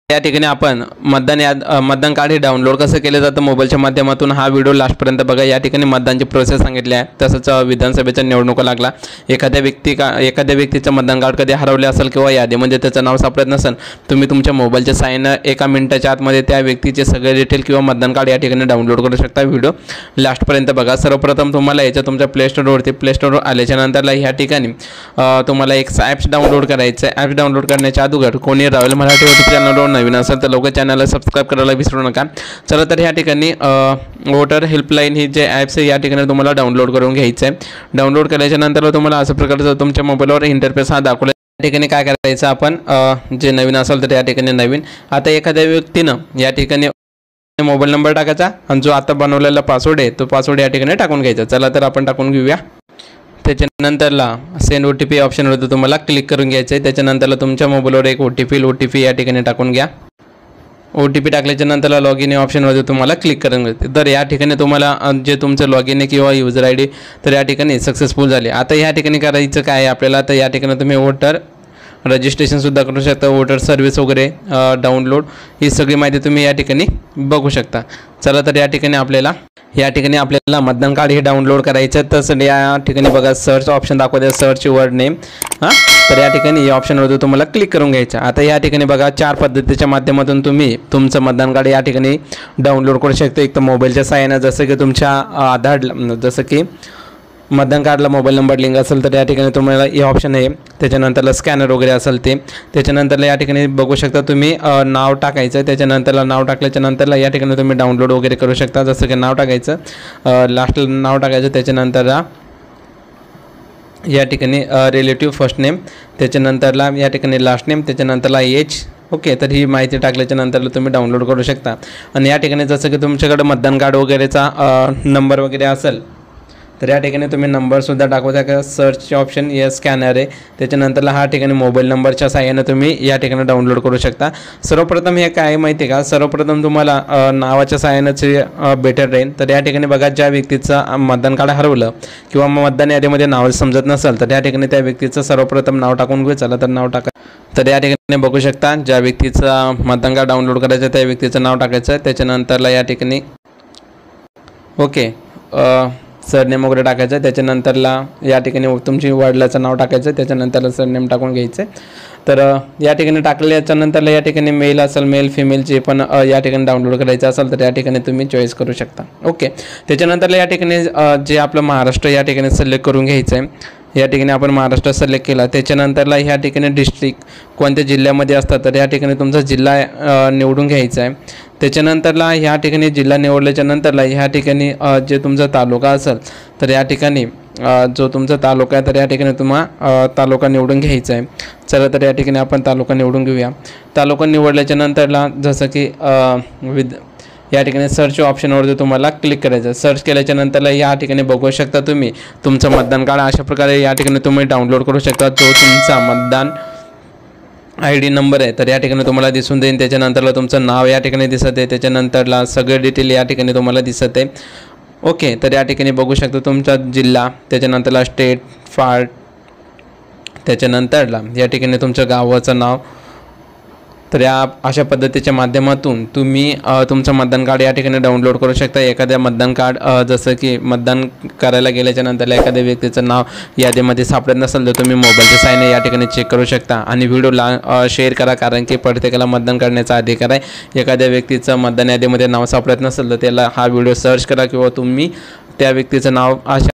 या ठिकाणी आपण मतदान कार्ड हे डाउनलोड कसं केलं जातं मोबाईलच्या माध्यमातून हा व्हिडिओ लास्टपर्यंत बघा। या ठिकाणी मतदानची प्रोसेस सांगितली आहे। तसंच विधानसभेच्या निवडणुका लागला, एखाद्या व्यक्तीचं मतदान कार्ड कधी हरवले असेल किंवा यादीमध्ये त्याचं नाव सापडत नसेल, तुम्ही तुमच्या मोबाईलच्या साहाय्याने 1 मिनिटाच्या आतमध्ये त्या व्यक्तीचे सगळे डिटेल किंवा मतदान कार्ड या ठिकाणी डाउनलोड करू शकता। व्हिडिओ लास्टपर्यंत बघा। सर्वप्रथम तुम्हाला याच्या तुमच्या प्ले स्टोरवर आल्याच्या नंतरला ह्या ठिकाणी तुम्हाला एक ॲप्स डाउनलोड करायचं आहे। ॲप्स डाउनलोड करण्याच्या अगोदर कोणी रॉयल मराठी यूट्यूब चॅनलवर नवीन असेल तर लवकर चॅनलला सबस्क्राइब करायला विसरू नका। चला तर ह्या ठिकाणी वोटर हेल्पलाईन ही जे ॲप्स आहे या ठिकाणी तुम्हाला डाउनलोड करून घ्यायचं आहे। डाउनलोड केल्याच्या नंतर तुम्हाला अशा प्रकारचं तुमच्या मोबाईलवर इंटरफेस हा दाखवला। या ठिकाणी काय करायचं आपण जे नवीन असेल तर या ठिकाणी नवीन, आता एखाद्या व्यक्तीनं या ठिकाणी मोबाईल नंबर टाकायचा आणि जो आता बनवलेला पासवर्ड आहे तो पासवर्ड या ठिकाणी टाकून घ्यायचा। चला तर आपण टाकून घेऊया। त्याच्यानंतरला सेंड OTP ऑप्शनवर तुम्हाला क्लिक करून घ्यायचं आहे। त्याच्यानंतरला तुमच्या मोबाईलवर एक OTP या ठिकाणी टाकून घ्या। OTP टाकल्याच्या नंतरला लॉग इन ऑप्शनवर तुम्हाला क्लिक करून घ्यायचं। तर या ठिकाणी तुम्हाला जे तुमचं लॉग इन आहे किंवा युजर ID तर या ठिकाणी सक्सेसफुल झाले। आता या ठिकाणी करायचं काय आपल्याला, तर या ठिकाणी तुम्ही वोटर रजिस्ट्रेशनसुद्धा करू शकता, वोटर सर्व्हिस वगैरे डाउनलोड ही सगळी माहिती तुम्ही या ठिकाणी बघू शकता। चला तर या ठिकाणी आपल्याला मतदान कार्ड हे डाउनलोड करायचं। तर या ठिकाणी बघा सर्च ऑप्शन दाखवते, सर्च वर्ड नेम तर या ठिकाणी या ऑप्शनवर तुम्हाला क्लिक करून घ्यायचं। आता या ठिकाणी बघा 4 पद्धतीच्या माध्यमातून तुम्ही तुमचं मतदान कार्ड या ठिकाणी डाउनलोड करू शकता। एक तर मोबाईलच्या सहाय्याने, जसं की तुमच्या आधार, जसं की मतदान कार्डला मोबाईल नंबर लिंक असेल तर या ठिकाणी तुम्हाला हे ऑप्शन आहे। त्याच्यानंतरला स्कॅनर वगैरे असेल ते, त्याच्यानंतरला या ठिकाणी बघू शकता तुम्ही नाव टाकायचं। त्याच्यानंतरला नाव टाकल्याच्या नंतरला या ठिकाणी तुम्ही डाउनलोड वगैरे करू शकता। जसं की नाव टाकायचं, लास्टला नाव टाकायचं, त्याच्यानंतरला या ठिकाणी रिलेटिव्ह फर्स्ट नेम, त्याच्यानंतरला या ठिकाणी लास्ट नेम, त्याच्यानंतरला एज। ओके, तर ही माहिती टाकल्याच्या नंतरला तुम्ही डाउनलोड करू शकता। आणि या ठिकाणी जसं की तुमच्याकडे मतदान कार्ड वगैरेचा नंबर वगैरे असेल तर या ठिकाणी तुम्ही नंबरसुद्धा टाकू शकता। सर्च ऑप्शन या स्कॅनर आहे, त्याच्यानंतरला हा ठिकाणी मोबाईल नंबरच्या साहाय्याने तुम्ही या ठिकाणी डाउनलोड करू शकता। सर्वप्रथम हे काय माहिती आहे का, सर्वप्रथम तुम्हाला नावाच्या साहाय्यानेच बेटर राहील। तर या ठिकाणी बघा, ज्या व्यक्तीचं मतदान कार्ड हरवलं किंवा मतदान यादीमध्ये नाव समजत नसेल तर या ठिकाणी त्या व्यक्तीचं सर्वप्रथम नाव टाकून घेऊ। चला तर नाव टाका। तर या ठिकाणी बघू शकता ज्या व्यक्तीचं मतदान कार्ड डाउनलोड करायचं त्या व्यक्तीचं नाव टाकायचं। त्याच्यानंतरला या ठिकाणी ओके सरनेम वगैरे टाकायचं। त्याच्यानंतरला या ठिकाणी तुमची वडिलाचं नाव टाकायचं, त्याच्यानंतरला सरनेम टाकून घ्यायचं। तर या ठिकाणी टाकल्याच्या नंतरला या ठिकाणी मेल असेल, मेल फिमेल जे पण या ठिकाणी डाउनलोड करायचं असेल तर या ठिकाणी तुम्ही चॉईस करू शकता। ओके, त्याच्यानंतरला या ठिकाणी जे आपलं महाराष्ट्र या ठिकाणी सिलेक्ट करून घ्यायचं आहे। या ठिकाणी आपण महाराष्ट्र सिलेक्ट केला, त्याच्यानंतरला ह्या ठिकाणी डिस्ट्रिक्ट कोणत्या जिल्ह्यामध्ये असतात तर या ठिकाणी तुमचा जिल्हा निवडून घ्यायचा आहे। त्याच्यानंतरला ह्या ठिकाणी जिल्हा निवडल्याच्या नंतरला ह्या ठिकाणी जे तुमचा तालुका असेल तर या ठिकाणी जो तुमचा तालुका आहे तर या ठिकाणी तुम्हाला तालुका निवडून घ्यायचा आहे। चला तर या ठिकाणी आपण तालुका निवडून घेऊया। तालुका निवडल्याच्या नंतरला जसं की या ठिकाणी सर्च ऑप्शनवर तुम्हाला क्लिक करायचं। सर्च केल्याच्या नंतरला या ठिकाणी बघू शकता तुम्ही तुमचं मतदान कार्ड अशा प्रकारे या ठिकाणी तुम्ही डाउनलोड करू शकता। जो तुमचा मतदान ID नंबर आहे तर या ठिकाणी तुम्हाला दिसून देईल। त्याच्यानंतरला तुमचं नाव या ठिकाणी दिसत आहे, त्याच्यानंतरला सगळे डिटेल या ठिकाणी तुम्हाला दिसत आहे। ओके, तर या ठिकाणी बघू शकता तुमचा जिल्हा, त्याच्यानंतरला स्टेट, पार्ट, त्याच्यानंतरला या ठिकाणी तुमच्या गावाचं नाव। तर या अशा पद्धतीच्या माध्यमातून तुम्ही तुमचं मतदान कार्ड या ठिकाणी डाउनलोड करू शकता। एखाद्या मतदान कार्ड जसं की मतदान करायला गेल्याच्या नंतर एखाद्या व्यक्तीचं नाव यादीमध्ये सापडत नसेल तर तुम्ही मोबाईलच्या साहाय्याने या ठिकाणी चेक करू शकता। आणि व्हिडिओला शेअर करा, कारण की प्रत्येकाला मतदान करण्याचा अधिकार आहे। एखाद्या व्यक्तीचं मतदान यादीमध्ये नाव सापडत नसेल तर त्याला हा व्हिडिओ सर्च करा किंवा तुम्ही त्या व्यक्तीचं नाव अशा